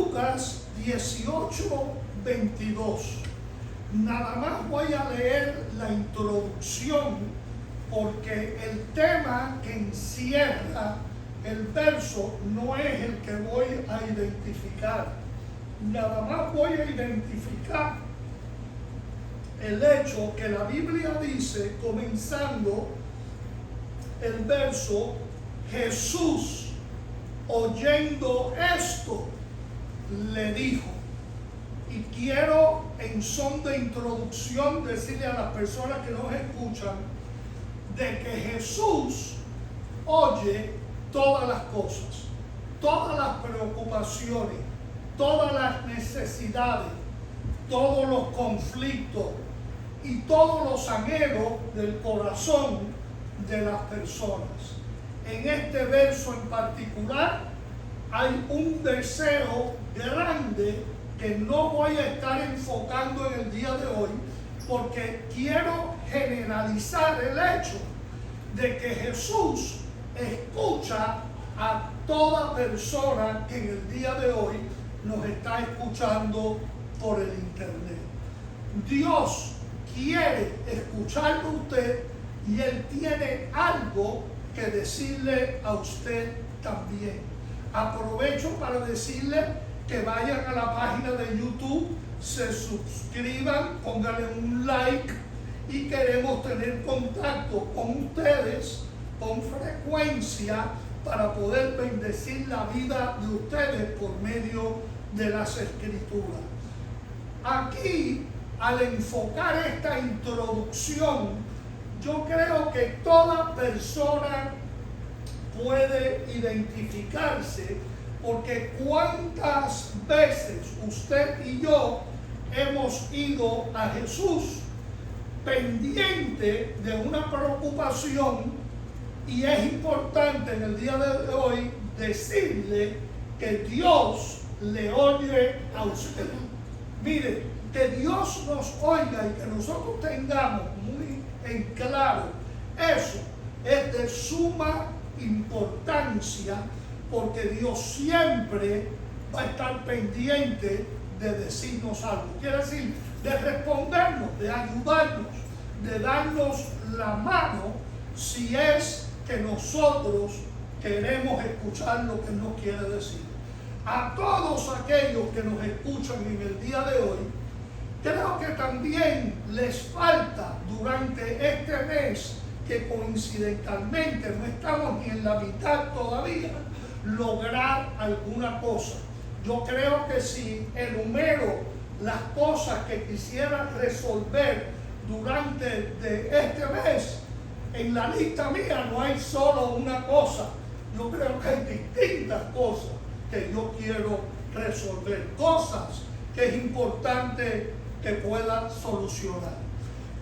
Lucas 18:22. Nada más voy a leer la introducción porque el tema que encierra el verso no es el que voy a identificar. Nada más voy a identificar el hecho que la Biblia dice, comenzando el verso: Jesús, oyendo esto, le dijo. Y quiero, en son de introducción, decirle a las personas que nos escuchan de que Jesús oye todas las cosas, todas las preocupaciones, todas las necesidades, todos los conflictos y todos los anhelos del corazón de las personas. En este verso en particular hay un deseo grande que no voy a estar enfocando en el día de hoy, porque quiero generalizar el hecho de que Jesús escucha a toda persona que en el día de hoy nos está escuchando por el internet. Dios quiere escucharlo a usted y Él tiene algo que decirle a usted también. Aprovecho para decirle que vayan a la página de YouTube, se suscriban, pónganle un like, y queremos tener contacto con ustedes con frecuencia para poder bendecir la vida de ustedes por medio de las Escrituras. Aquí, al enfocar esta introducción, yo creo que toda persona puede identificarse, porque cuántas veces usted y yo hemos ido a Jesús pendiente de una preocupación, y es importante en el día de hoy decirle que Dios le oye a usted. Mire, que Dios nos oiga y que nosotros tengamos muy en claro eso es de suma importancia, porque Dios siempre va a estar pendiente de decirnos algo. Quiere decir, de respondernos, de ayudarnos, de darnos la mano si es que nosotros queremos escuchar lo que nos quiere decir. A todos aquellos que nos escuchan en el día de hoy, creo que también les falta durante este mes, que coincidentalmente no estamos ni en la mitad todavía, lograr alguna cosa. Yo creo que si enumero las cosas que quisiera resolver durante este mes, en la lista mía no hay solo una cosa. Yo creo que hay distintas cosas que yo quiero resolver, cosas que es importante que pueda solucionar.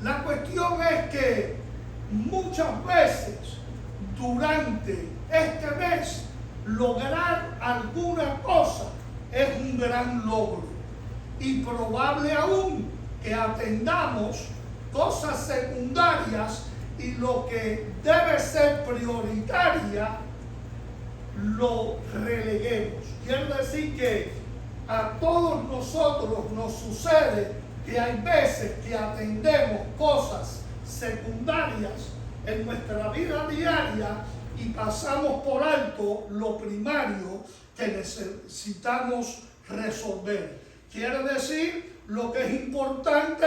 La cuestión es que muchas veces durante este mes lograr alguna cosa es un gran logro, y probable aún que atendamos cosas secundarias y lo que debe ser prioritaria lo releguemos. Quiere decir que a todos nosotros nos sucede que hay veces que atendemos cosas secundarias en nuestra vida diaria y pasamos por alto lo primario que necesitamos resolver. Quiere decir, lo que es importante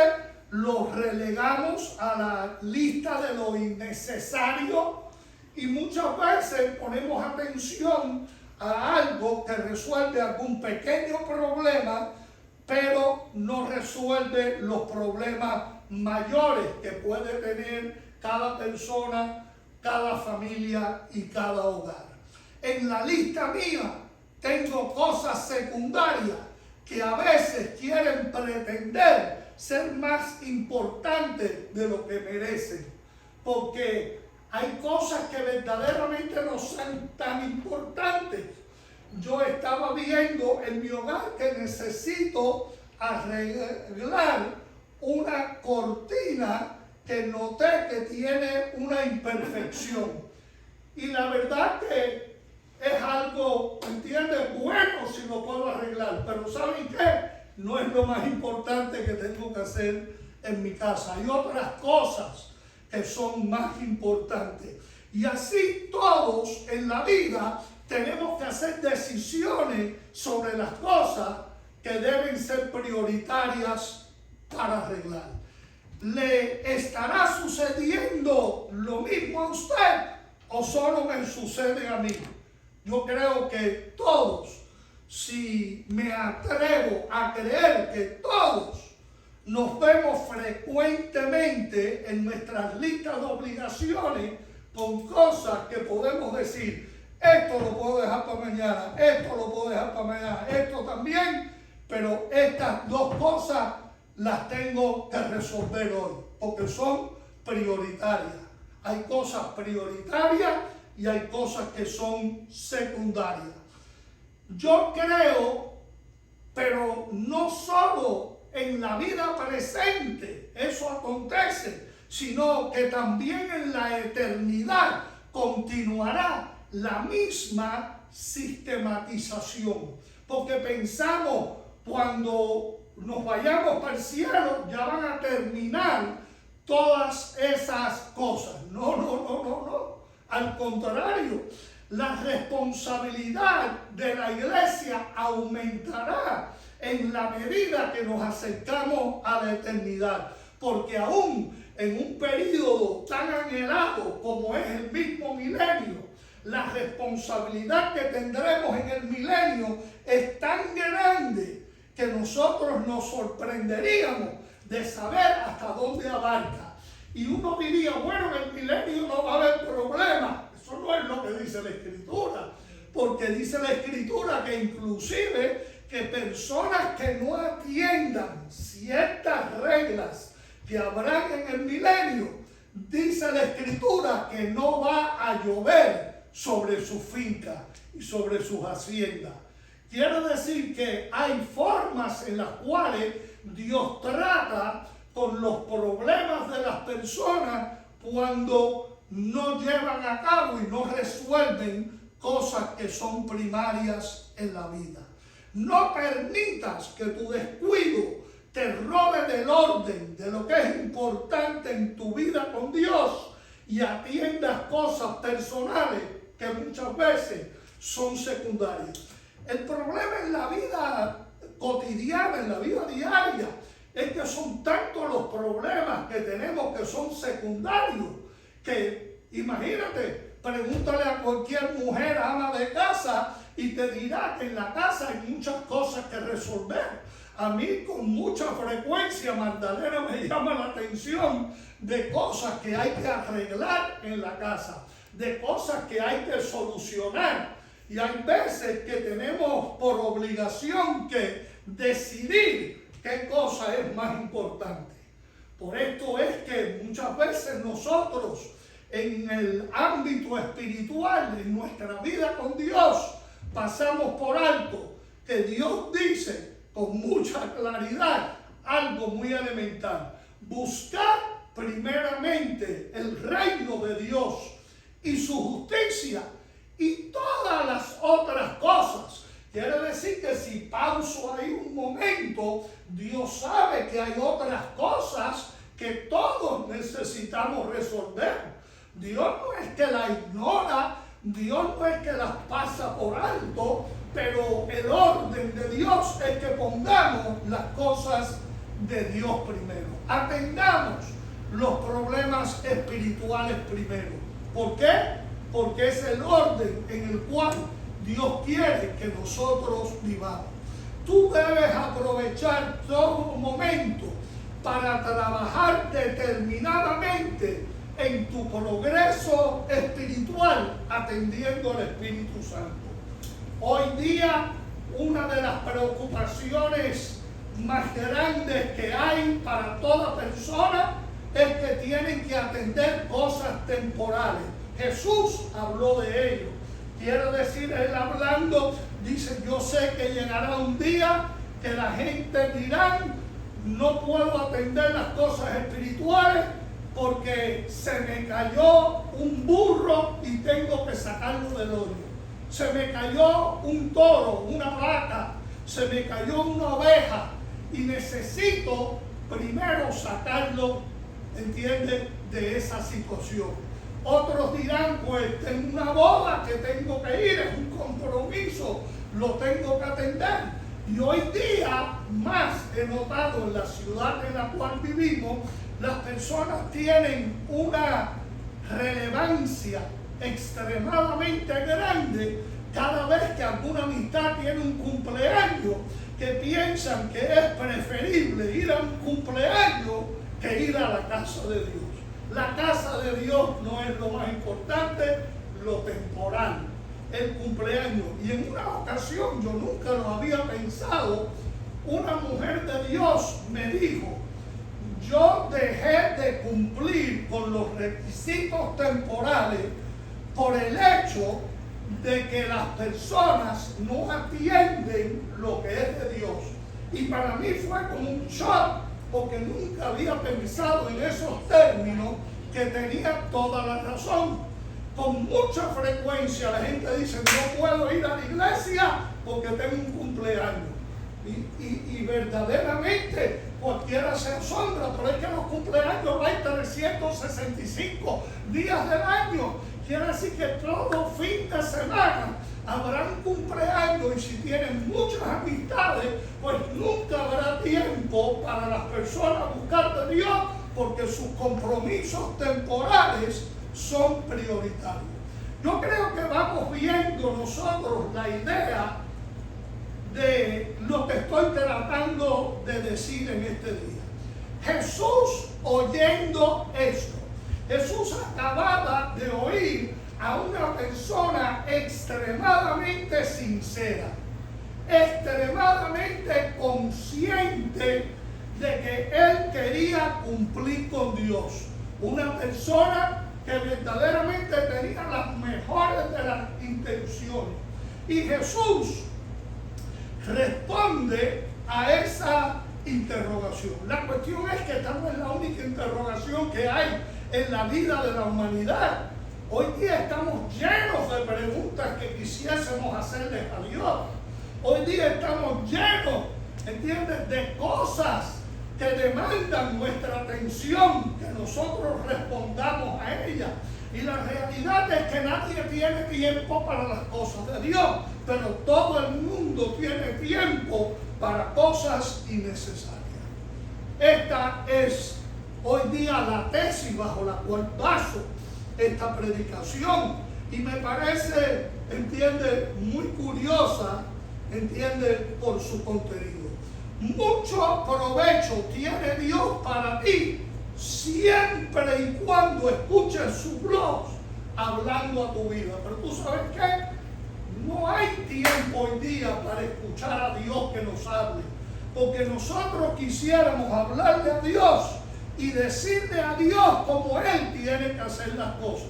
lo relegamos a la lista de lo innecesario, y muchas veces ponemos atención a algo que resuelve algún pequeño problema, pero no resuelve los problemas mayores que puede tener cada persona, cada familia y cada hogar. En la lista mía tengo cosas secundarias que a veces quieren pretender ser más importantes de lo que merecen, porque hay cosas que verdaderamente no son tan importantes. Yo estaba viendo en mi hogar que necesito arreglar una cortina que noté que tiene una imperfección. Y la verdad que es algo, ¿entiendes?, bueno si lo puedo arreglar. Pero ¿saben qué? No es lo más importante que tengo que hacer en mi casa. Hay otras cosas que son más importantes. Y así todos en la vida tenemos que hacer decisiones sobre las cosas que deben ser prioritarias para arreglar. ¿Le estará sucediendo lo mismo a usted o solo me sucede a mí? Yo creo que todos, si me atrevo a creer que todos nos vemos frecuentemente en nuestras listas de obligaciones con cosas que podemos decir, esto lo puedo dejar para mañana, esto lo puedo dejar para mañana, esto también, pero estas dos cosas las tengo que resolver hoy, porque son prioritarias. Hay cosas prioritarias y hay cosas que son secundarias. Yo creo, pero no solo en la vida presente eso acontece, sino que también en la eternidad continuará la misma sistematización. Porque pensamos, cuando nos vayamos para el cielo, ya van a terminar todas esas cosas. No. Al contrario, la responsabilidad de la iglesia aumentará en la medida que nos acercamos a la eternidad. Porque aún en un periodo tan anhelado como es el mismo milenio, la responsabilidad que tendremos en el milenio es tan grande que nosotros nos sorprenderíamos de saber hasta dónde abarca. Y uno diría, bueno, en el milenio no va a haber problema. Eso no es lo que dice la Escritura, porque dice la Escritura que inclusive que personas que no atiendan ciertas reglas que habrán en el milenio, dice la Escritura que no va a llover sobre sus fincas y sobre sus haciendas. Quiere decir que hay formas en las cuales Dios trata con los problemas de las personas cuando no llevan a cabo y no resuelven cosas que son primarias en la vida. No permitas que tu descuido te robe del orden de lo que es importante en tu vida con Dios y atiendas cosas personales que muchas veces son secundarias. El problema en la vida cotidiana, en la vida diaria, es que son tantos los problemas que tenemos que son secundarios, que imagínate, pregúntale a cualquier mujer ama de casa y te dirá que en la casa hay muchas cosas que resolver. A mí con mucha frecuencia Magdalena me llama la atención de cosas que hay que arreglar en la casa, de cosas que hay que solucionar. Y hay veces que tenemos por obligación que decidir qué cosa es más importante. Por esto es que muchas veces nosotros en el ámbito espiritual, en nuestra vida con Dios, pasamos por alto que Dios dice con mucha claridad algo muy elemental. Buscar primeramente el reino de Dios y su justicia y todas las otras cosas. Quiere decir que si pauso ahí un momento, Dios sabe que hay otras cosas que todos necesitamos resolver. Dios no es que la ignora, Dios no es que las pasa por alto, pero el orden de Dios es que pongamos las cosas de Dios primero. Atendamos los problemas espirituales primero. ¿Por qué? Porque es el orden en el cual Dios quiere que nosotros vivamos. Tú debes aprovechar todo momento para trabajar determinadamente en tu progreso espiritual, atendiendo al Espíritu Santo. Hoy día, una de las preocupaciones más grandes que hay para toda persona es que tienen que atender cosas temporales. Jesús habló de ello. Quiero decir, él hablando, dice, yo sé que llegará un día que la gente dirá, no puedo atender las cosas espirituales porque se me cayó un burro y tengo que sacarlo del hoyo. se me cayó un toro, una vaca, se me cayó una oveja y necesito primero sacarlo, ¿entiende?, de esa situación. Otros dirán, pues tengo una boda que tengo que ir, es un compromiso, lo tengo que atender. Y hoy día más he notado en la ciudad en la cual vivimos, las personas tienen una relevancia extremadamente grande cada vez que alguna amistad tiene un cumpleaños, que piensan que es preferible ir a un cumpleaños que ir a la casa de Dios. La casa de Dios no es lo más importante, lo temporal, el cumpleaños. Y en una ocasión, yo nunca lo había pensado, una mujer de Dios me dijo, yo dejé de cumplir con los requisitos temporales por el hecho de que las personas no atienden lo que es de Dios. Y para mí fue como un shock, porque nunca había pensado en esos términos, que tenía toda la razón. Con mucha frecuencia la gente dice, no puedo ir a la iglesia porque tengo un cumpleaños. Y verdaderamente cualquiera se asombra, pero es que los cumpleaños hay 365 días del año. Quiere decir que todo fin de semana habrá un cumpleaños, y si tienen muchas amistades, pues nunca habrá tiempo para las personas buscar de Dios, porque sus compromisos temporales son prioritarios. Yo creo que vamos viendo nosotros la idea de lo que estoy tratando de decir en este día. Jesús, oyendo esto, Jesús acababa de oír a una persona extremadamente sincera, extremadamente consciente de que él quería cumplir con Dios. Una persona que verdaderamente tenía las mejores de las intenciones. Y Jesús responde a esa interrogación. La cuestión es que esta no es la única interrogación que hay en la vida de la humanidad. Hoy día estamos llenos de preguntas que quisiésemos hacerles a Dios. Hoy día estamos llenos, ¿entiendes?, de cosas que demandan nuestra atención, que nosotros respondamos a ellas. Y la realidad es que nadie tiene tiempo para las cosas de Dios, pero todo el mundo tiene tiempo para cosas innecesarias. Esta es hoy día la tesis bajo la cual baso esta predicación, y me parece, entiende, muy curiosa, entiende, por su contenido. Mucho provecho tiene Dios para ti siempre y cuando escuches su voz hablando a tu vida. Pero tú sabes qué, no hay tiempo hoy día para escuchar a Dios que nos hable, porque nosotros quisiéramos hablarle a Dios y decirle a Dios cómo Él tiene que hacer las cosas,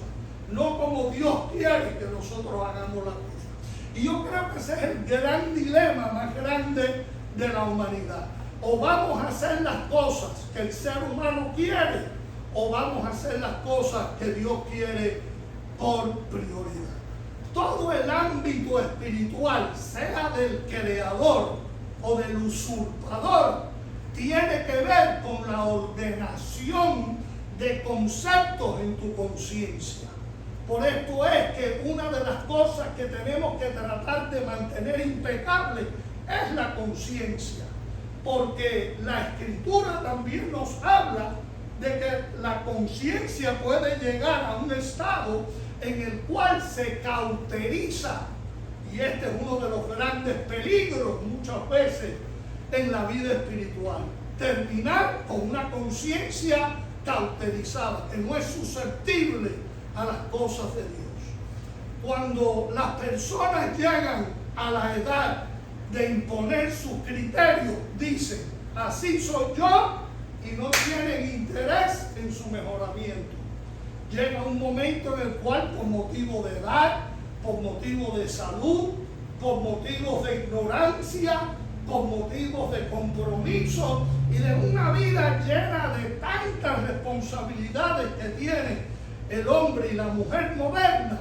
no como Dios quiere que nosotros hagamos las cosas. Y yo creo que ese es el gran dilema más grande de la humanidad. O vamos a hacer las cosas que el ser humano quiere, o vamos a hacer las cosas que Dios quiere por prioridad. Todo el ámbito espiritual, sea del creador o del usurpador, tiene que ver con la ordenación de conceptos en tu conciencia. Por esto es que una de las cosas que tenemos que tratar de mantener impecable es la conciencia, porque la Escritura también nos habla de que la conciencia puede llegar a un estado en el cual se cauteriza, y este es uno de los grandes peligros muchas veces en la vida espiritual, terminar con una conciencia cauterizada, que no es susceptible a las cosas de Dios. Cuando las personas llegan a la edad de imponer sus criterios, dicen, así soy yo, y no tienen interés en su mejoramiento. Llega un momento en el cual, por motivo de edad, por motivo de salud, por motivos de ignorancia, por motivos de compromiso y de una vida llena de tantas responsabilidades que tiene el hombre y la mujer moderna,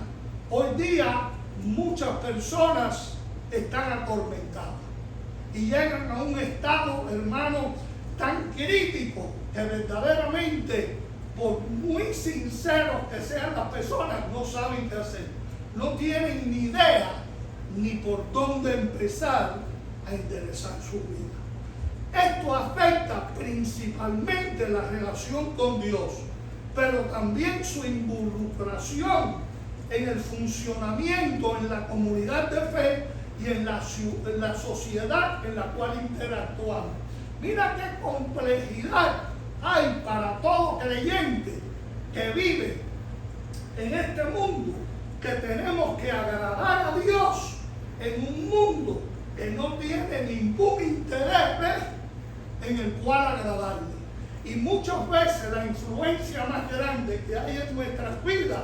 hoy día muchas personas están atormentadas y llegan a un estado, hermano, tan crítico que verdaderamente, por muy sinceros que sean las personas, no saben qué hacer. No tienen ni idea ni por dónde empezar a enderezar su vida. Esto afecta principalmente la relación con Dios, pero también su involucración en el funcionamiento en la comunidad de fe y en la sociedad en la cual interactuamos. Mira qué complejidad hay para todo creyente que vive en este mundo, que tenemos que agradar a Dios en un mundo que no tiene ningún interés en el cual agradarle. Y muchas veces la influencia más grande que hay en nuestras vidas,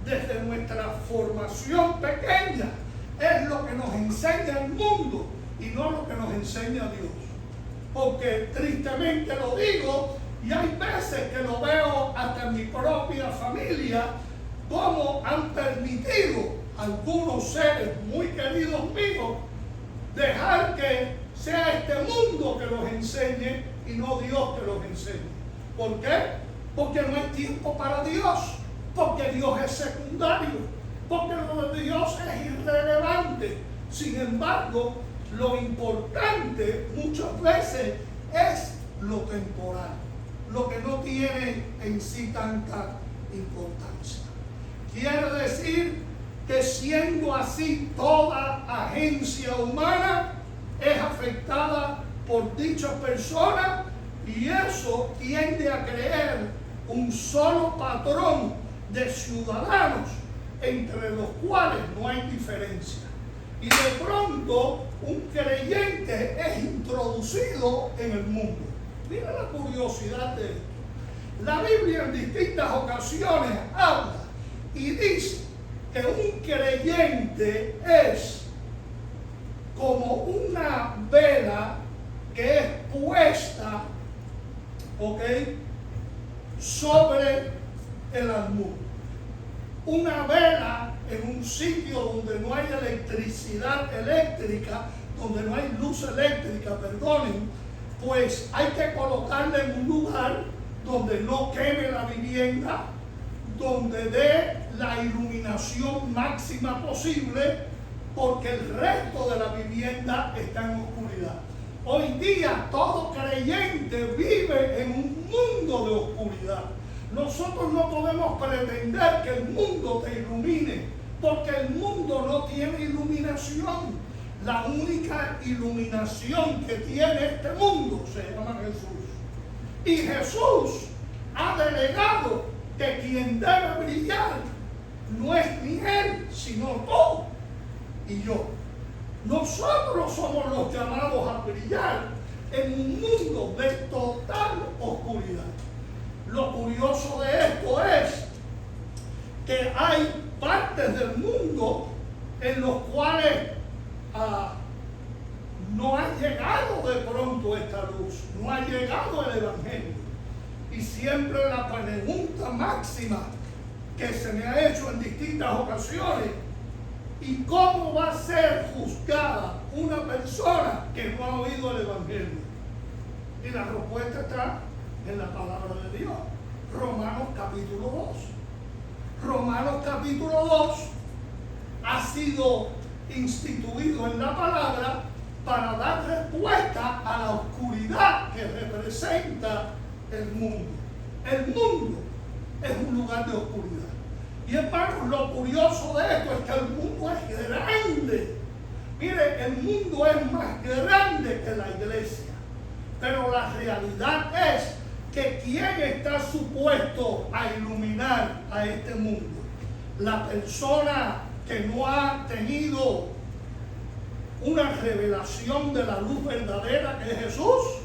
desde nuestra formación pequeña, es lo que nos enseña el mundo y no lo que nos enseña Dios. Porque tristemente lo digo, y hay veces que lo veo hasta en mi propia familia, cómo han permitido algunos seres muy queridos míos dejar que sea este mundo que los enseñe y no Dios que los enseñe. ¿Por qué? Porque no hay tiempo para Dios, porque Dios es secundario, porque lo de Dios es irrelevante. Sin embargo, lo importante muchas veces es lo temporal, lo que no tiene en sí tanta importancia. Quiere decir que siendo así, toda agencia humana es afectada por dichas personas, y eso tiende a crear un solo patrón de ciudadanos entre los cuales no hay diferencia. Y de pronto un creyente es introducido en el mundo. Mira la curiosidad de esto. La Biblia en distintas ocasiones habla y dice que un creyente es como una vela que es puesta, sobre el almud. Una vela en un sitio donde no hay electricidad eléctrica, donde no hay luz eléctrica, perdonen, pues hay que colocarla en un lugar donde no queme la vivienda, donde dé la iluminación máxima posible, porque el resto de la vivienda está en oscuridad. Hoy día todo creyente vive en un mundo de oscuridad. Nosotros no podemos pretender que el mundo te ilumine, porque el mundo no tiene iluminación. La única iluminación que tiene este mundo se llama Jesús. Y Jesús ha delegado que quien debe brillar no es ni Él, sino tú y yo. Nosotros somos los llamados a brillar en un mundo de total oscuridad. Lo curioso de esto es que hay partes del mundo en los cuales no ha llegado de pronto esta luz, no ha llegado el Evangelio. Y siempre la pregunta máxima que se me ha hecho en distintas ocasiones: ¿y cómo va a ser juzgada una persona que no ha oído el Evangelio? Y la respuesta está en la palabra de Dios. Romanos capítulo 2. Romanos capítulo 2 ha sido instituido en la palabra para dar respuesta a la oscuridad que representa el mundo. El mundo es un lugar de oscuridad. Y hermanos, lo curioso de esto es que el mundo es grande. Mire, el mundo es más grande que la iglesia. Pero la realidad es que ¿quién está supuesto a iluminar a este mundo? La persona que no ha tenido una revelación de la luz verdadera, que es Jesús,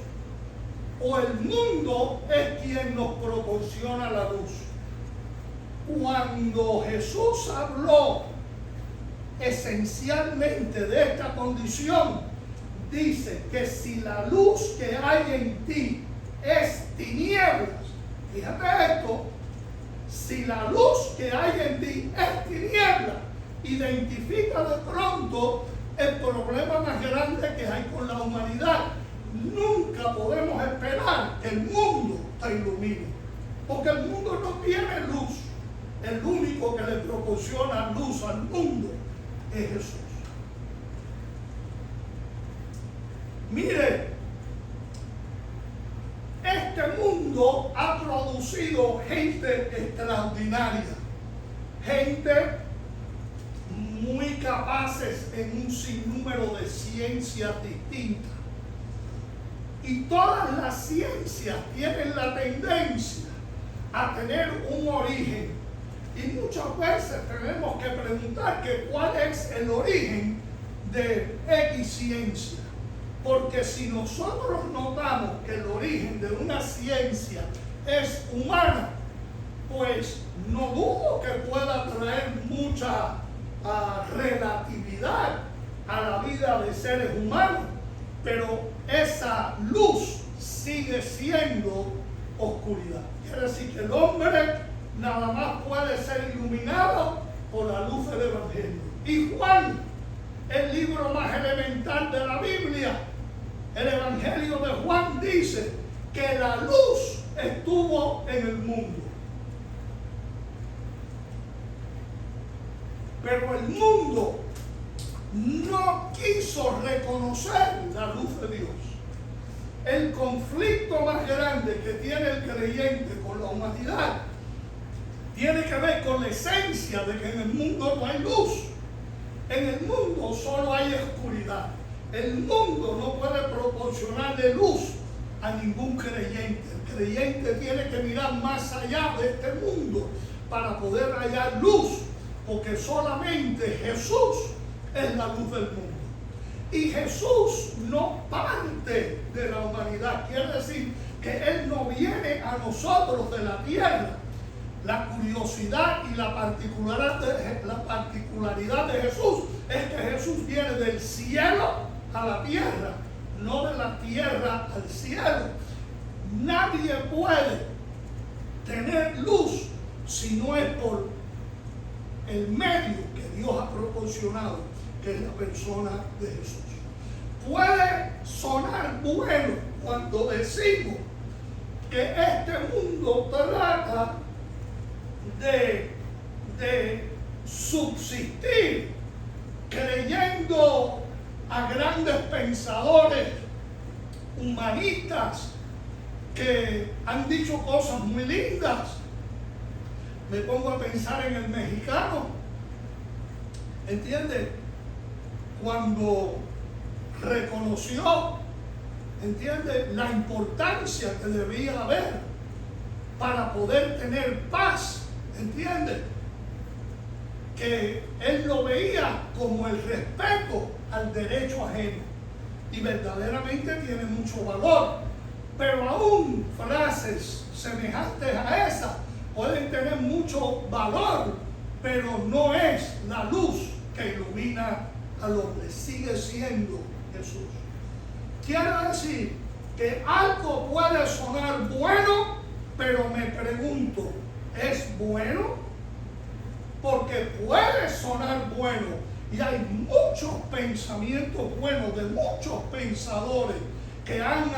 o el mundo es quien nos proporciona la luz. Cuando Jesús habló esencialmente de esta condición, dice que si la luz que hay en ti es tinieblas, fíjate esto, si la luz que hay en ti es tinieblas, identifica de pronto el problema más grande que hay con la humanidad. Nunca podemos esperar que el mundo te ilumine, porque el mundo no tiene luz. El único que le proporciona luz al mundo es Jesús. Mire, este mundo ha producido gente extraordinaria, gente muy capaces en un sinnúmero de ciencias distintas. Y todas las ciencias tienen la tendencia a tener un origen. Y muchas veces tenemos que preguntar que cuál es el origen de X ciencia. Porque si nosotros notamos que el origen de una ciencia es humana, pues no dudo que pueda traer mucha relatividad a la vida de seres humanos, pero esa luz sigue siendo oscuridad. Quiere decir que el hombre nada más puede ser iluminado por la luz del Evangelio. Y Juan, el libro más elemental de la Biblia, el Evangelio de Juan dice que la luz estuvo en el mundo, pero el mundo no quiso reconocer la luz de Dios. El conflicto más grande que tiene el creyente con la humanidad tiene que ver con la esencia de que en el mundo no hay luz. En el mundo solo hay oscuridad. El mundo no puede proporcionarle luz a ningún creyente. El creyente tiene que mirar más allá de este mundo para poder hallar luz, porque solamente Jesús es la luz del mundo. Y Jesús no parte de la humanidad. Quiere decir que Él no viene a nosotros de la tierra. La curiosidad y la particularidad de Jesús es que Jesús viene del cielo a la tierra, no de la tierra al cielo. Nadie puede tener luz si no es por el medio que Dios ha proporcionado, que es la persona de Jesús. Puede sonar bueno cuando decimos que este mundo trata de subsistir creyendo a grandes pensadores humanistas que han dicho cosas muy lindas. Me pongo a pensar en el mexicano, ¿entiende? Cuando reconoció, ¿entiende?, la importancia que debía haber para poder tener paz, ¿entiende? Que él lo veía como el respeto al derecho ajeno, y verdaderamente tiene mucho valor, pero aún frases semejantes a esa pueden tener mucho valor, pero no es la luz que ilumina al hombre, sigue siendo Jesús. Quiere decir que algo puede sonar bueno, pero me pregunto, ¿es bueno? Porque puede sonar bueno, y hay muchos pensamientos buenos de muchos pensadores que han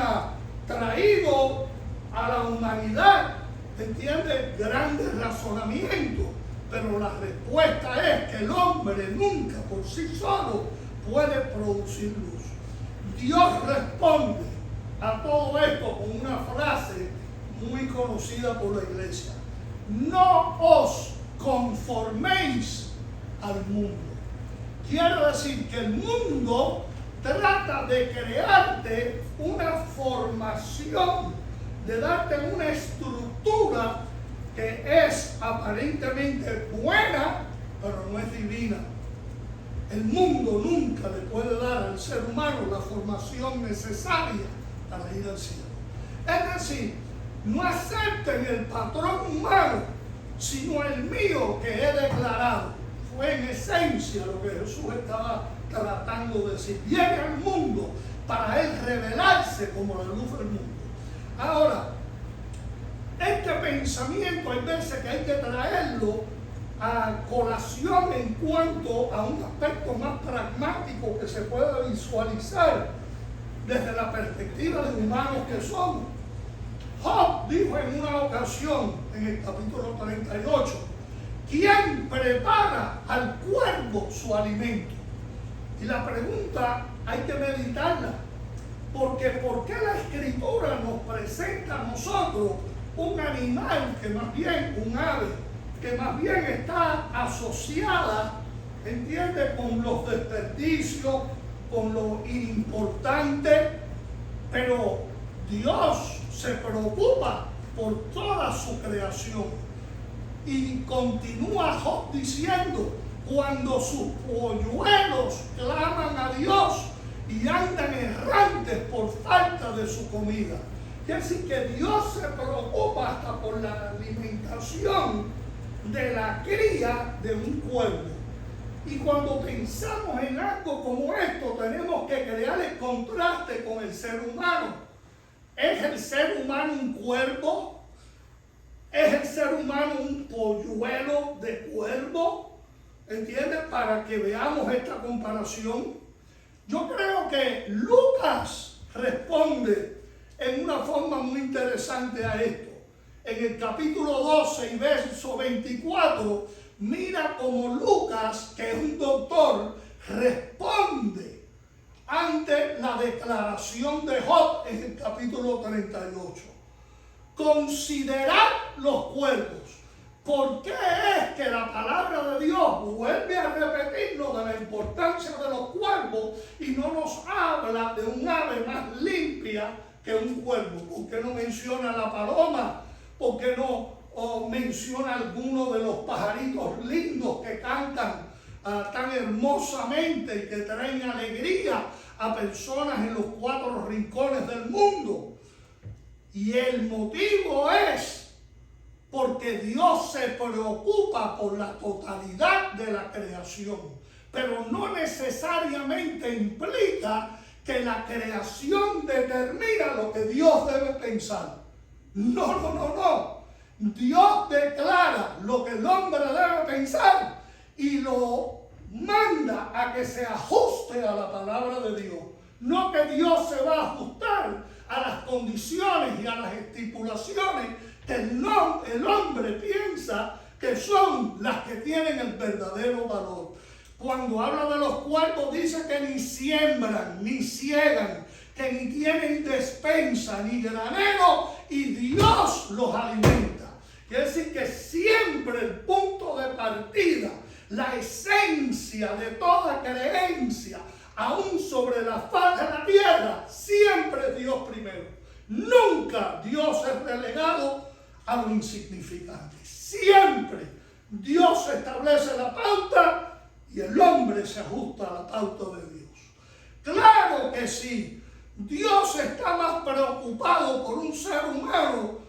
traído a la humanidad, ¿entiendes?, grandes razonamientos, pero la respuesta es que el hombre nunca por sí solo puede producir luz. Dios responde a todo esto con una frase muy conocida por la iglesia: no os conforméis al mundo. Quiere decir que el mundo trata de crearte una formación, de darte una estructura que es aparentemente buena, pero no es divina. El mundo nunca le puede dar al ser humano la formación necesaria para ir al cielo. Es decir, no acepten el patrón humano, sino el mío que he declarado. Fue en esencia lo que Jesús estaba tratando de decir. Viene al mundo para Él revelarse como la luz del mundo. Ahora, este pensamiento hay veces que hay que traerlo a colación en cuanto a un aspecto más pragmático que se pueda visualizar desde la perspectiva de humanos que somos. Job dijo en una ocasión, en el capítulo 38, ¿quién prepara al cuervo su alimento? Y la pregunta hay que meditarla, porque ¿por qué la Escritura nos presenta a nosotros un animal que más bien, un ave, que más bien está asociada, entiende, con los desperdicios, con lo inimportante? Pero Dios se preocupa por toda su creación. Y continúa Job diciendo, cuando sus polluelos claman a Dios y andan errantes por falta de su comida. Quiere decir que Dios se preocupa hasta por la alimentación de la cría de un cuervo. Y cuando pensamos en algo como esto, tenemos que crear el contraste con el ser humano. ¿Es el ser humano un cuervo? ¿Es el ser humano un polluelo de cuervo? ¿Entiendes? Para que veamos esta comparación. Yo creo que Lucas responde en una forma muy interesante a esto. En el capítulo 12 y verso 24, mira cómo Lucas, que es un doctor, responde ante la declaración de Job en el capítulo 38. Considerad los cuervos. ¿Por qué es que la palabra de Dios vuelve a repetirnos de la importancia de los cuervos y no nos habla de un ave más limpia que un cuervo? ¿Por qué no menciona la paloma? ¿Por qué no menciona alguno de los pajaritos lindos que cantan tan hermosamente y que traen alegría a personas en los 4 rincones del mundo? Y el motivo es porque Dios se preocupa por la totalidad de la creación, pero no necesariamente implica que la creación determina lo que Dios debe pensar. No. Dios declara lo que el hombre debe pensar y lo manda a que se ajuste a la palabra de Dios. No que Dios se va a ajustar a las condiciones y a las estipulaciones que el hombre piensa que son las que tienen el verdadero valor. Cuando habla de los cuervos dice que ni siembran, ni ciegan, que ni tienen despensa, ni granero, y Dios los alimenta. Quiere decir que siempre el punto de partida, la esencia de toda creencia, aún sobre la faz de la tierra, siempre es Dios primero. Nunca Dios es relegado a lo insignificante. Siempre Dios establece la pauta y el hombre se ajusta a la pauta de Dios. Claro que sí, Dios está más preocupado por un ser humano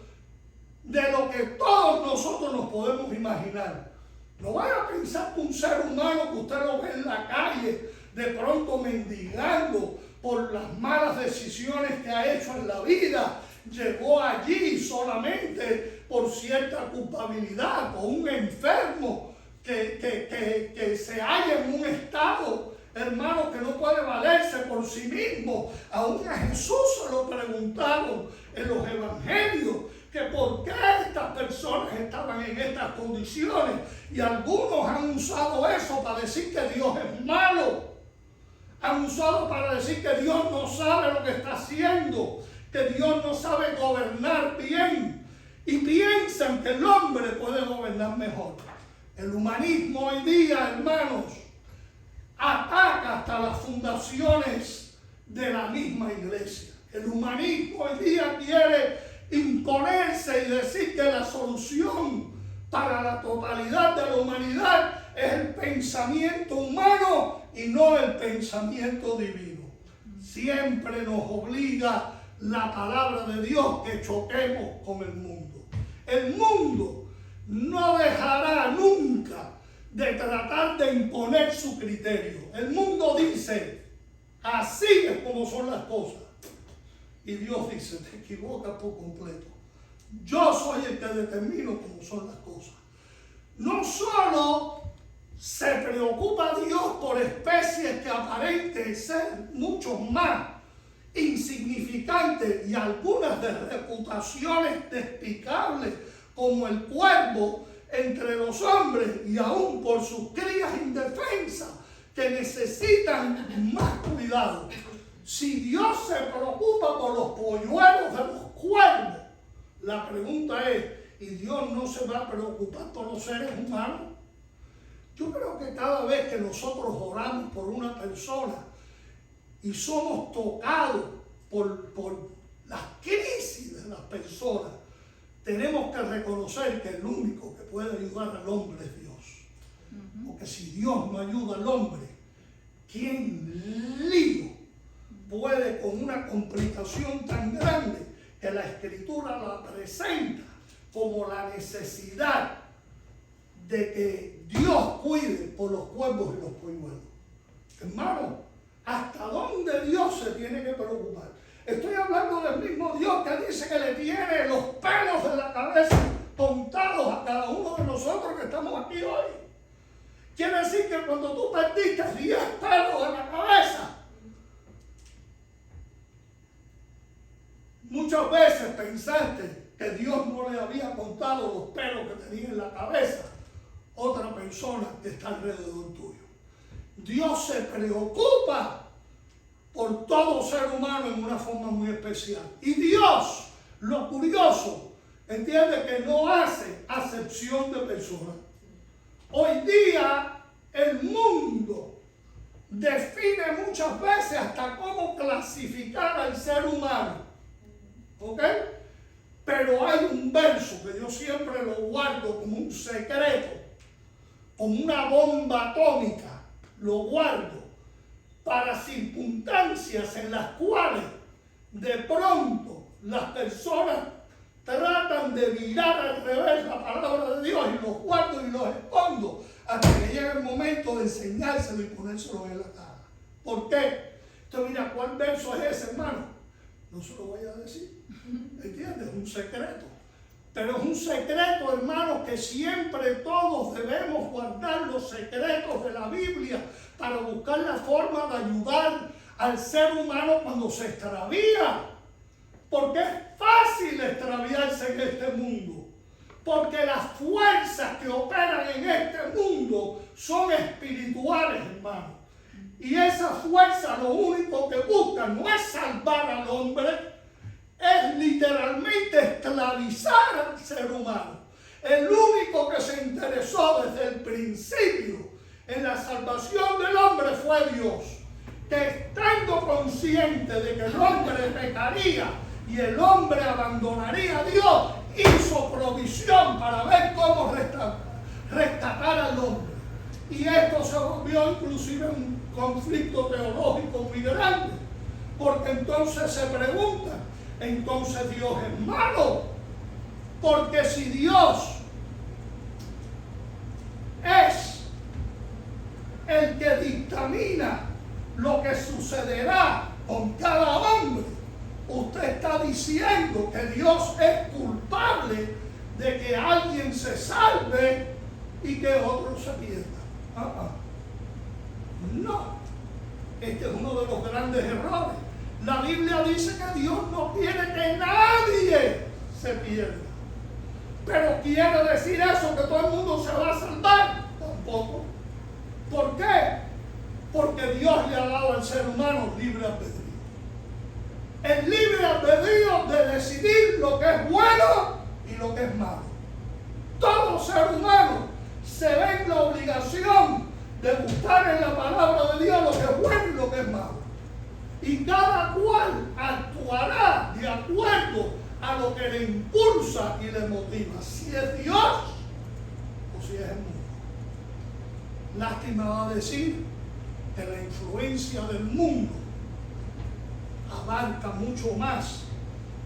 de lo que todos nosotros nos podemos imaginar. No vaya a pensar que un ser humano que usted lo ve en la calle, de pronto mendigando por las malas decisiones que ha hecho en la vida, llegó allí solamente por cierta culpabilidad, o un enfermo que se halla en un estado, hermano, que no puede valerse por sí mismo. Aún a Jesús se lo preguntaron en los evangelios, que por qué estas personas estaban en estas condiciones, y algunos han usado eso para decir que Dios es malo, han usado para decir que Dios no sabe lo que está haciendo, que Dios no sabe gobernar bien, y piensan que el hombre puede gobernar mejor. El humanismo hoy día, hermanos, ataca hasta las fundaciones de la misma iglesia. El humanismo hoy día quiere imponerse y decir que la solución para la totalidad de la humanidad es el pensamiento humano y no el pensamiento divino. Siempre nos obliga la palabra de Dios que choquemos con el mundo. El mundo no dejará nunca de tratar de imponer su criterio. El mundo dice, así es como son las cosas. Y Dios dice, te equivocas por completo. Yo soy el que determino cómo son las cosas. No solo se preocupa Dios por especies que aparenten ser mucho más insignificantes y algunas de reputaciones despicables, como el cuervo entre los hombres, y aún por sus crías indefensas que necesitan más cuidado. Si Dios se preocupa por los polluelos de los cuervos, la pregunta es, ¿y Dios no se va a preocupar por los seres humanos? Yo creo que cada vez que nosotros oramos por una persona y somos tocados por las crisis de las personas, tenemos que reconocer que el único que puede ayudar al hombre es Dios. Porque si Dios no ayuda al hombre, ¿quién lío puede con una complicación tan grande que la Escritura la presenta como la necesidad de que Dios cuide por los cuervos y los polluelos? Hermano, ¿hasta dónde Dios se tiene que preocupar? Estoy hablando del mismo Dios que dice que le tiene los pelos de la cabeza contados a cada uno de nosotros que estamos aquí hoy. Quiere decir que cuando tú perdiste 10 pelos en la cabeza, muchas veces pensaste que Dios no le había contado los pelos que tenía en la cabeza otra persona que está alrededor tuyo. Dios se preocupa por todo ser humano en una forma muy especial. Y Dios, lo curioso, entiende que no hace acepción de personas. Hoy día el mundo define muchas veces hasta cómo clasificar al ser humano. ¿Ok? Pero hay un verso que yo siempre lo guardo como un secreto, como una bomba atómica, lo guardo para circunstancias en las cuales de pronto las personas tratan de virar al revés la palabra de Dios, y los guardo y los escondo hasta que llegue el momento de enseñárselo y ponérselo en la cara. ¿Por qué? Entonces mira, ¿cuál verso es ese, hermano? No se lo voy a decir. ¿Entiendes? Es un secreto. Pero es un secreto, hermanos, que siempre todos debemos guardar los secretos de la Biblia para buscar la forma de ayudar al ser humano cuando se extravía. Porque es fácil extraviarse en este mundo. Porque las fuerzas que operan en este mundo son espirituales, hermanos. Y esas fuerzas lo único que buscan no es salvar al hombre, es literalmente esclavizar al ser humano. El único que se interesó desde el principio en la salvación del hombre fue Dios, que estando consciente de que el hombre pecaría y el hombre abandonaría a Dios, hizo provisión para ver cómo rescatar al hombre. Y esto se volvió inclusive un conflicto teológico muy grande, porque entonces se pregunta, entonces Dios es malo, porque si Dios es el que dictamina lo que sucederá con cada hombre, usted está diciendo que Dios es culpable de que alguien se salve y que otro se pierda. No, este es uno de los grandes errores. La Biblia dice que Dios no quiere que nadie se pierda. Pero ¿quiere decir eso que todo el mundo se va a salvar? Tampoco. ¿Por qué? Porque Dios le ha dado al ser humano libre albedrío. El libre albedrío de decidir lo que es bueno y lo que es malo. Todo ser humano se ve en la obligación de buscar en la palabra de Dios lo que es bueno y lo que es malo. Y cada cual actuará de acuerdo a lo que le impulsa y le motiva. Si es Dios o si es el mundo. Lástima va a decir que la influencia del mundo abarca mucho más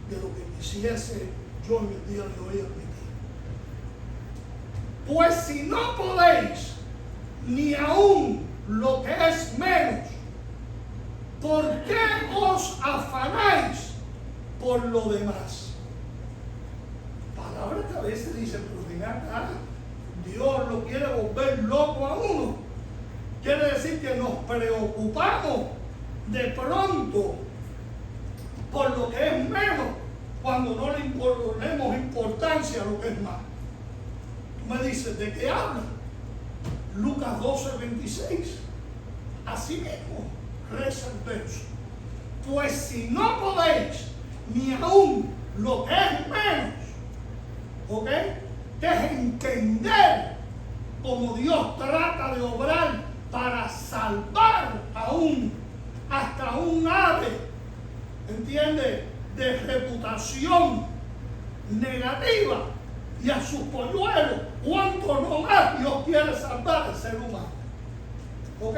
de lo que quisiese yo en el día de hoy admitir. Pues si no podéis ni aún lo que es menos, ¿por qué os afanáis por lo demás? Palabras que a veces dicen, pero ven acá, Dios lo quiere volver loco a uno. Quiere decir que nos preocupamos de pronto por lo que es menos, cuando no le ponemos importancia a lo que es más. Tú me dices, ¿de qué habla? Lucas 12:26. Así mismo reza el verso. Pues si no podéis ni aún lo que es menos, ¿ok? Que es entender cómo Dios trata de obrar para salvar aún hasta un ave, ¿entiende?, de reputación negativa, y a sus polluelos, cuánto no más Dios quiere salvar al ser humano. ¿Ok?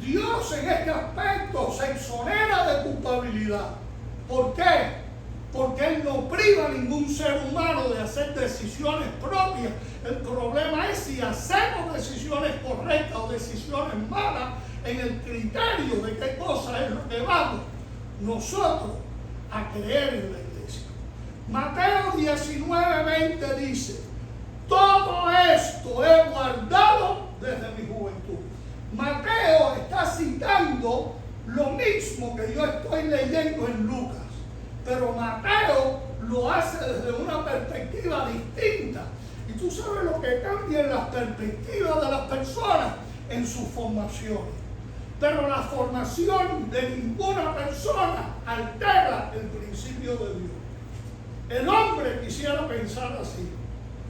Dios en este aspecto se exonera de culpabilidad. ¿Por qué? Porque Él no priva a ningún ser humano de hacer decisiones propias. El problema es si hacemos decisiones correctas o decisiones malas en el criterio de qué cosa es lo que vamos nosotros a creer en la iglesia. Mateo 19:20 dice: todo esto he guardado desde mi juventud. Mateo está citando lo mismo que yo estoy leyendo en Lucas, pero Mateo lo hace desde una perspectiva distinta. Y tú sabes lo que cambia en las perspectivas de las personas en sus formaciones. Pero la formación de ninguna persona altera el principio de Dios. El hombre quisiera pensar así,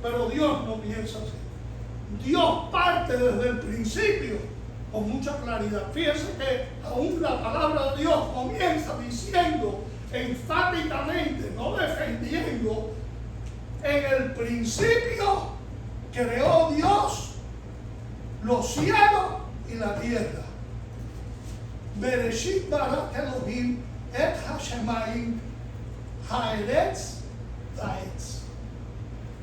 pero Dios no piensa así. Dios parte desde el principio con mucha claridad. Fíjense que aún la palabra de Dios comienza diciendo enfáticamente, no defendiendo: en el principio creó Dios los cielos y la tierra. Bereshit bara Elohim et hashemayim haaretz va'etz.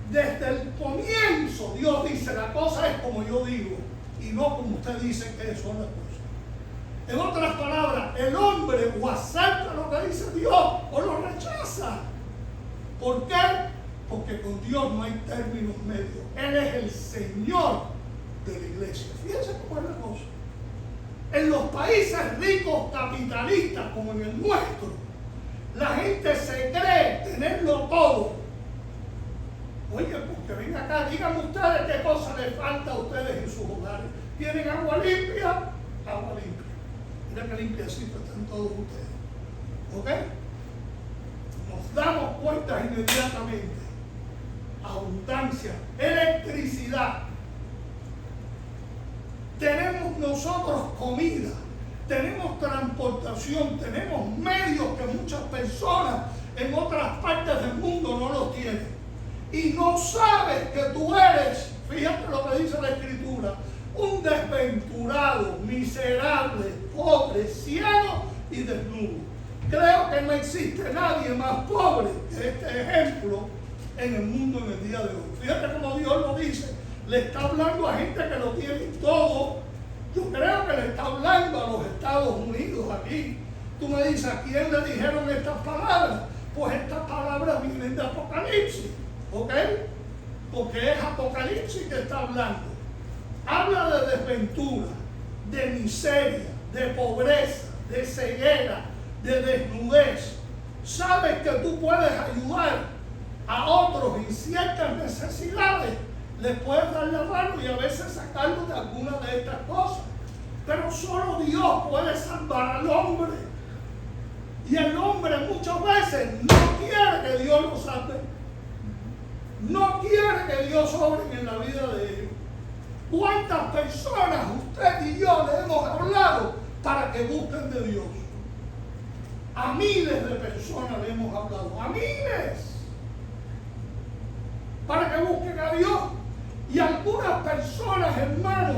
Desde el comienzo Dios dice: la cosa es como yo digo y no como usted dice que son las cosas. En otras palabras, el hombre o acepta lo que dice Dios o lo rechaza. ¿Por qué? Porque con Dios no hay términos medios. Él es el Señor de la iglesia. Fíjense cómo es la cosa. En los países ricos capitalistas como en el nuestro, la gente se cree tenerlo todo. Oye, porque ven acá, díganme ustedes qué cosa les falta a ustedes en sus hogares. ¿Tienen agua limpia? Agua limpia. Mira qué limpiecito están todos ustedes. ¿Ok? Nos damos cuenta inmediatamente. Abundancia, electricidad. Tenemos nosotros comida, tenemos transportación, tenemos medios que muchas personas en otras partes del mundo no los tienen. Y no sabes que tú eres, fíjate lo que dice la Escritura, un desventurado, miserable, pobre, ciego y desnudo. Creo que no existe nadie más pobre que este ejemplo en el mundo en el día de hoy. Fíjate cómo Dios lo dice. Le está hablando a gente que lo tiene todo. Yo creo que le está hablando a los Estados Unidos aquí. Tú me dices, ¿a quién le dijeron estas palabras? Pues estas palabras vienen de Apocalipsis, ¿ok? Porque es Apocalipsis que está hablando. Habla de desventura, de miseria, de pobreza, de ceguera, de desnudez. Sabes que tú puedes ayudar a otros en ciertas necesidades. Les puedes dar la mano y a veces sacarlos de alguna de estas cosas. Pero solo Dios puede salvar al hombre. Y el hombre muchas veces no quiere que Dios lo salve. No quiere que Dios obre en la vida de ellos. ¿Cuántas personas usted y yo le hemos hablado para que busquen de Dios? A miles de personas le hemos hablado. A miles. Para que busquen a Dios. Y algunas personas, hermanos,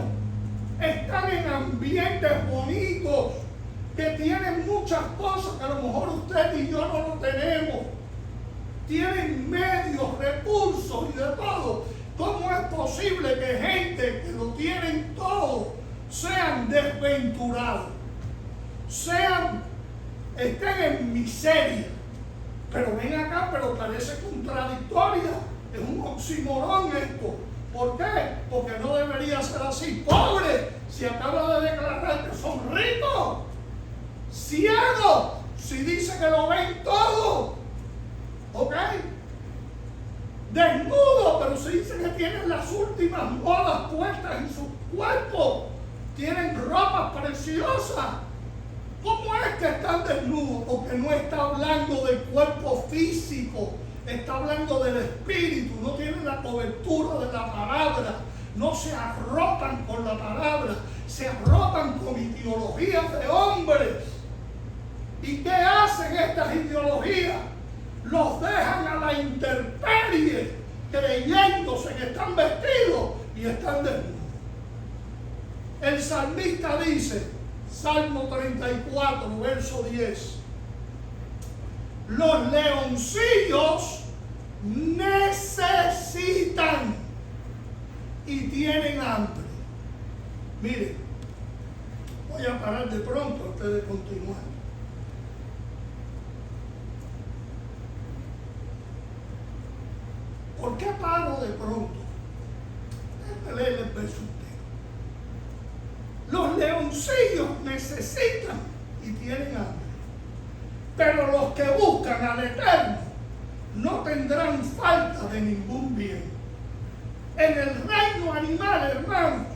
están en ambientes bonitos, que tienen muchas cosas que a lo mejor usted y yo no lo tenemos. Tienen medios, recursos y de todo. ¿Cómo es posible que gente que lo tienen todo sean desventurados? Estén en miseria. Pero ven acá, pero parece contradictoria. Es un oxímoron esto. ¿Por qué? Porque no debería ser así. Pobre, si acaba de declarar que son ricos. Ciegos, si dice que lo ven todo. ¿Ok? Desnudos, pero si dice que tienen las últimas modas puestas en su cuerpo. Tienen ropas preciosas. ¿Cómo es que están desnudos? Porque no está hablando del cuerpo físico, está hablando del espíritu. No tienen la cobertura de la palabra, no se arropan con la palabra, se arropan con ideologías de hombres. ¿Y qué hacen estas ideologías? Los dejan a la intemperie, creyéndose que están vestidos y están desnudos. El salmista dice, Salmo 34, verso 10, los leoncillos necesitan y tienen hambre. Miren, voy a parar de pronto antes de continuar. ¿Por qué paro de pronto? Déjame leer el verso entero. Los leoncillos necesitan y tienen hambre, pero los que buscan al Eterno no tendrán falta de ningún bien. En el reino animal, hermanos,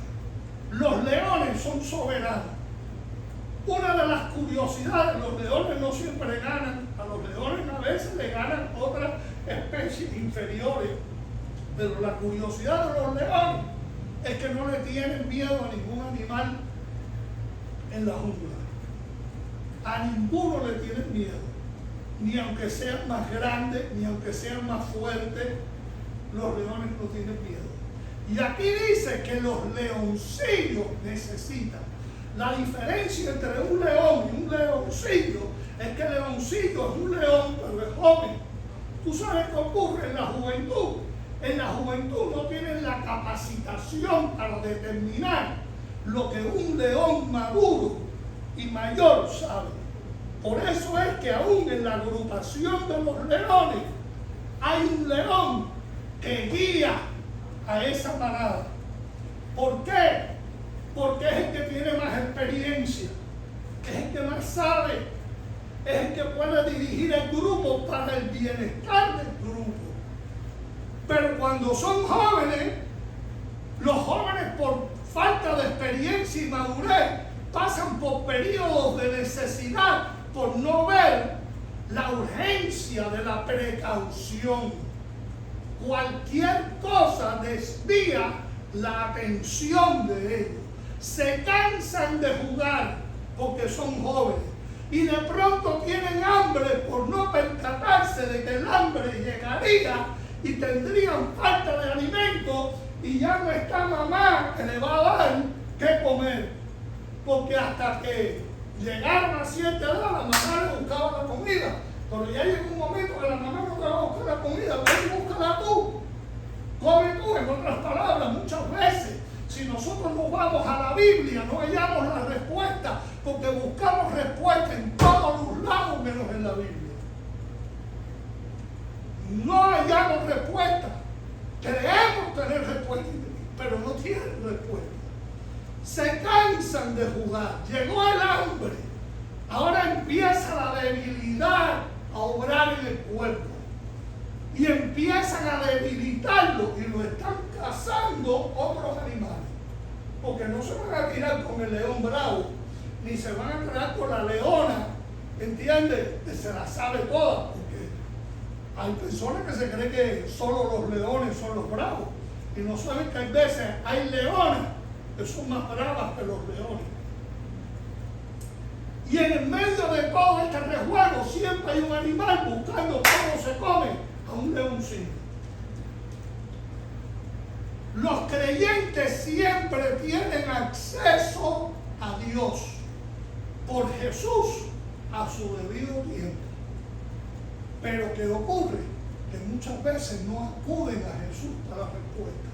los leones son soberanos. Una de las curiosidades, los leones no siempre ganan. A los leones a veces le ganan otras especies inferiores. Pero la curiosidad de los leones es que no le tienen miedo a ningún animal en la jungla. A ninguno le tienen miedo. Ni aunque sean más grandes, ni aunque sean más fuertes, los leones no tienen miedo. Y aquí dice que los leoncillos necesitan. La diferencia entre un león y un leoncillo es que el leoncillo es un león, pero es joven. ¿Tú sabes qué ocurre en la juventud? En la juventud no tienen la capacitación para determinar lo que un león maduro y mayor sabe. Por eso es que aún en la agrupación de los leones hay un león que guía a esa manada. ¿Por qué? Porque es el que tiene más experiencia, es el que más sabe, es el que puede dirigir el grupo para el bienestar del grupo. Pero cuando son jóvenes, los jóvenes por falta de experiencia y madurez pasan por periodos de necesidad por no ver la urgencia de la precaución. Cualquier cosa desvía la atención de ellos. Se cansan de jugar porque son jóvenes y de pronto tienen hambre por no percatarse de que el hambre llegaría y tendrían falta de alimento y ya no está mamá que le va a dar qué comer, porque hasta que llegaron a cierta edad la mamá le buscaba la comida, pero ya llega un momento que la mamá no te va a buscar la comida, ven y búscala tú, come tú. En otras palabras, muchas veces si nosotros nos vamos a la Biblia no hallamos la respuesta, porque buscamos respuesta en todos los lados menos en la Biblia. No hallamos respuesta. Creemos tener respuesta, pero no tienen respuesta. Se cansan de jugar. Llegó el hambre. Ahora empieza la debilidad a obrar en el cuerpo. Y empiezan a debilitarlo y lo están cazando otros animales. Porque no se van a tirar con el león bravo, ni se van a tirar con la leona, ¿entiendes? Que se la sabe toda. Hay personas que se creen que solo los leones son los bravos y no saben que hay veces hay leones que son más bravas que los leones. Y en el medio de todo este rejuego siempre hay un animal buscando cómo se come a un leoncillo. Los creyentes siempre tienen acceso a Dios por Jesús a su debido tiempo. Pero ¿qué ocurre? Que muchas veces no acuden a Jesús para la respuesta.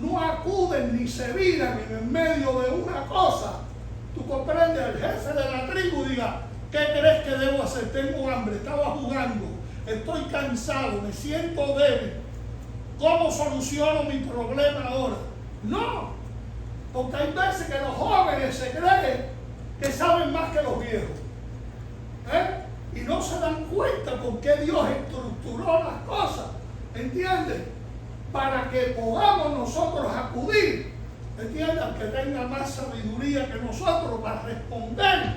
No acuden ni se viran en medio de una cosa. Tú comprendes, el jefe de la tribu diga, ¿qué crees que debo hacer? Tengo hambre, estaba jugando, estoy cansado, me siento débil. ¿Cómo soluciono mi problema ahora? No, porque hay veces que los jóvenes se creen que saben más que los viejos. Y no se dan cuenta por qué Dios estructuró las cosas, ¿entiendes? Para que podamos nosotros acudir, ¿entiendes? Que tenga más sabiduría que nosotros para responder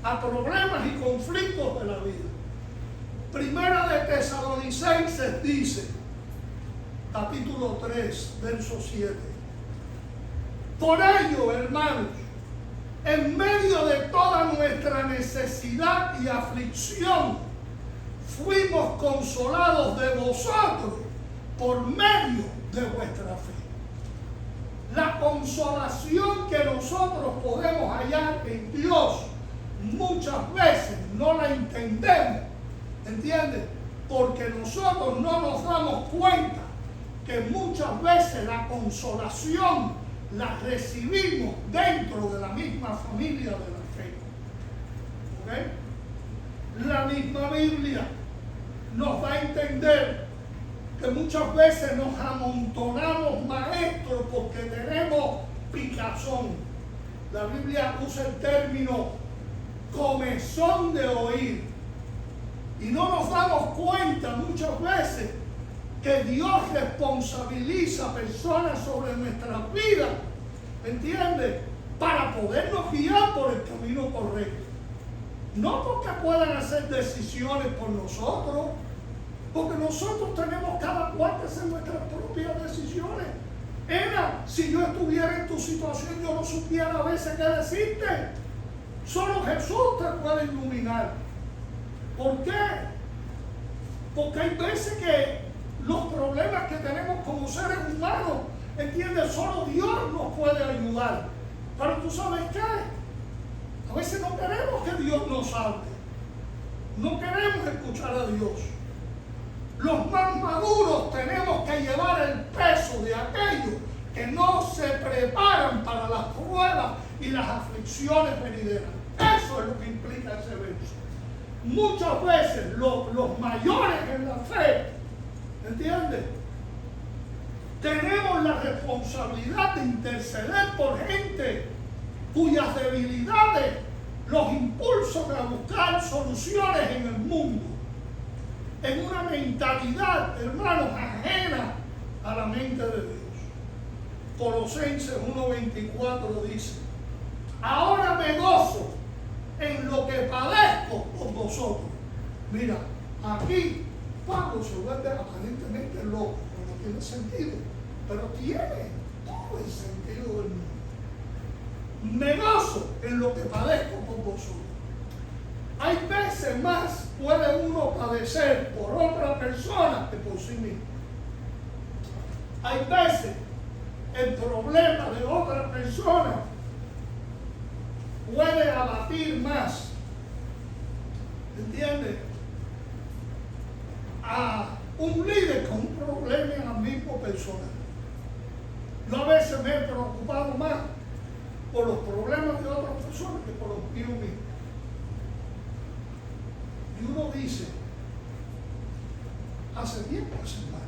a problemas y conflictos de la vida. Primera de Tesalonicenses dice, capítulo 3, verso 7. Por ello, hermanos, en medio de toda nuestra necesidad y aflicción, fuimos consolados de vosotros por medio de vuestra fe. La consolación que nosotros podemos hallar en Dios muchas veces no la entendemos, ¿entiendes? Porque nosotros no nos damos cuenta que muchas veces la consolación la recibimos dentro de la misma familia de la fe. ¿Ok? La misma Biblia nos da a entender que muchas veces nos amontonamos maestros porque tenemos picazón. La Biblia usa el término comezón de oír. Y no nos damos cuenta muchas veces que Dios responsabiliza a personas sobre nuestras vidas, ¿entiendes? Para podernos guiar por el camino correcto. No porque puedan hacer decisiones por nosotros, porque nosotros tenemos cada cual que hacer nuestras propias decisiones. Si yo estuviera en tu situación, yo no supiera a veces qué decirte. Solo Jesús te puede iluminar. ¿Por qué? Porque hay veces que los problemas que tenemos como seres humanos, ¿entiendes? Solo Dios nos puede ayudar. Pero tú sabes qué, a veces no queremos que Dios nos hable. No queremos escuchar a Dios. Los más maduros tenemos que llevar el peso de aquellos que no se preparan para las pruebas y las aflicciones venideras. Eso es lo que implica ese verso. Muchas veces los mayores en la fe, ¿entiendes? Tenemos la responsabilidad de interceder por gente cuyas debilidades los impulsan a buscar soluciones en el mundo, en una mentalidad, hermanos, ajena a la mente de Dios. Colosenses 1:24 dice: ahora me gozo en lo que padezco por vosotros. Mira, aquí Pablo se vuelve aparentemente loco, no tiene sentido, pero tiene todo el sentido del mundo. Me gozo en lo que padezco por vosotros. Hay veces más puede uno padecer por otra persona que por sí mismo. Hay veces el problema de otra persona puede abatir más, ¿entiendes?, a un líder con un problema en la misma persona. Yo a veces me he preocupado más por los problemas de otras personas que por los míos mismos. Y uno dice, hace bien o hace mal.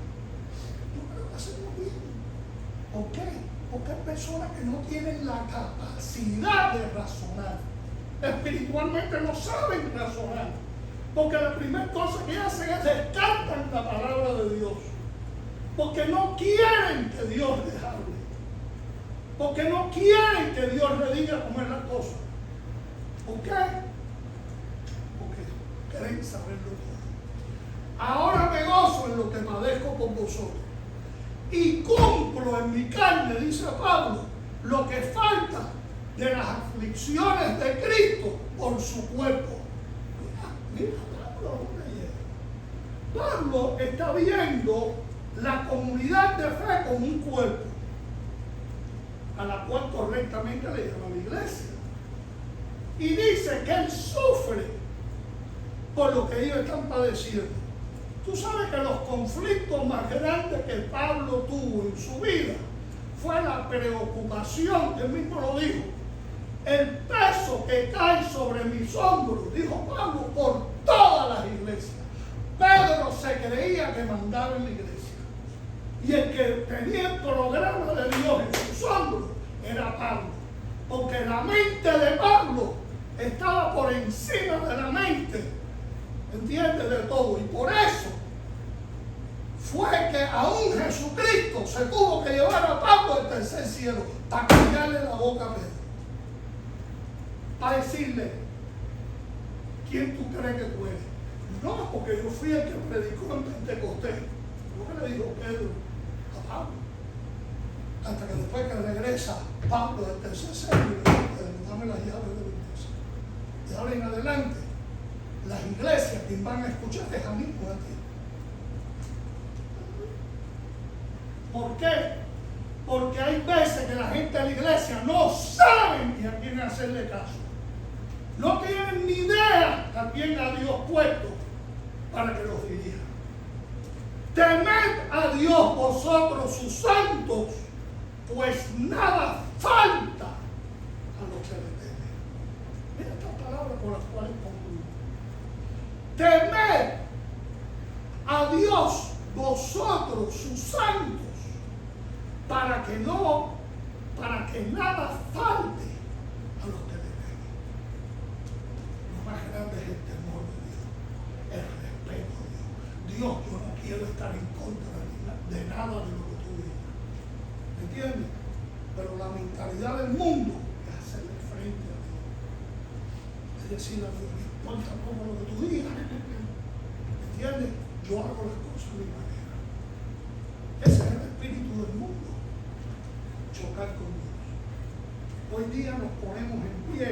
Yo creo que hacemos bien. ¿Por qué? Porque hay personas que no tienen la capacidad de razonar. Espiritualmente no saben razonar. Porque la primera cosa que hacen es descartar la palabra de Dios. Porque no quieren que Dios les hable. Porque no quieren que Dios le diga cómo es la cosa. ¿Por qué? Porque quieren saberlo todo. Ahora me gozo en lo que padezco por vosotros. Y cumplo en mi carne, dice Pablo, lo que falta de las aflicciones de Cristo por su cuerpo. Mira, Pablo está viendo la comunidad de fe como un cuerpo, a la cual correctamente le llama la iglesia. Y dice que él sufre por lo que ellos están padeciendo. Tú sabes que los conflictos más grandes que Pablo tuvo en su vida fue la preocupación, él mismo lo dijo, el peso que cae sobre mis hombros, dijo Pablo, por todas las iglesias. Pedro se creía que mandaba en la iglesia. Y el que tenía el programa de Dios en sus hombros era Pablo. Porque la mente de Pablo estaba por encima de la mente, ¿entiendes? De todo. Y por eso fue que aún Jesucristo se tuvo que llevar a Pablo al tercer cielo para callarle la boca a Pedro. Para decirle, ¿quién tú crees que tú eres? No, porque yo fui el que predicó en Pentecostés. ¿Lo que le dijo Pedro a Pablo? Hasta que después que regresa Pablo del tercer cielo y le dice, Pedro, dame las llaves de la iglesia. Y ahora en adelante, las iglesias que van a escuchar es a mí, no a ti. ¿Por qué? Porque hay veces que la gente de la iglesia no saben ni a quién hacerle caso. No tienen ni idea a quién ha Dios puesto para que los dirija. Temed a Dios vosotros sus santos, pues nada falta a los que le temen. Mira estas palabras con las cuales concluyo. Temed a Dios vosotros sus santos, para que nada falte a los que le temen. Lo más grande es el temor de Dios, el respeto a Dios. Dios, yo no quiero estar en contra de nada de lo que tú digas. ¿Me entiendes? Pero la mentalidad del mundo es hacerle frente a Dios. Es decir, a Dios, no importa poco lo que tú digas. ¿Me entiendes? Yo hago las cosas de mi manera. Ese es el espíritu del mundo. Chocar con Dios. Hoy día nos ponemos en pie